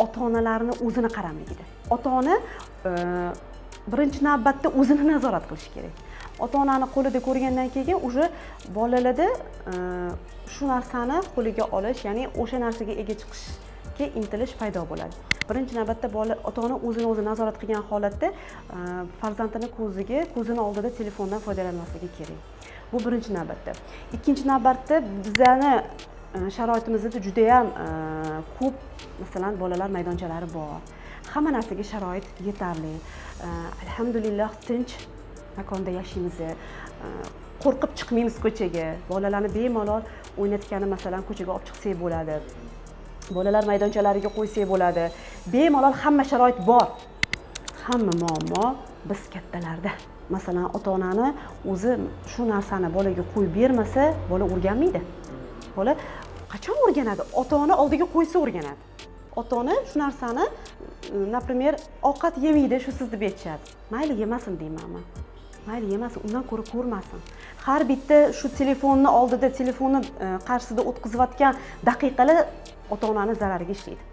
ota-onalarni o'zini qaramligida. Ota-ona birinchi navbatda o'zini nazorat qilish kerak. Ota-onani qo'lida ko'rgandan keyin уже bolalarda shu narsani qo'liga olish, ya'ni o'sha narsaga ega chiqishga intilish paydo bo'ladi. Birinchi navbatda ota-ona o'zini nazorat qilgan holatda farzandini ko'zini oldida telefondan foydalanmasligi kerak. Bu birinchi navbatda. Ikkinchi navbatda bizani sharoitimizda juda ham ko'p, masalan, bolalar maydonchalari bor. Hamma narsaga sharoit yetarli. Alhamdulillah tinch makonda yashaymiz. Qo'rqib chiqmaymiz ko'chaga. Bolalarni bemalol o'ynatgani, masalan, ko'chaga olib chiqsak bo'ladi. Bolalar maydonchalariga qo'ysak bo'ladi. Bemalol hamma sharoit bor. Hamma muammo biz kattalarda. Masalan, ota-onani o'zi shu narsani bolaga qo'yib bermasa, bola o'rganmaydi. Bola qachon o'rganadi? Ota-ona oldiga qo'ysa o'rganadi. Ota-ona shu narsani, например, ovqat yemaydi, shu sizni deb aytishadi. Mayli yemasin deymanmi? Mayli yemasin, undan ko'ra ko'rmasin. Har bitta shu telefonni oldida, telefonni qarshisida o'tkazayotgan daqiqalar ota-onani zarariga ishlaydi.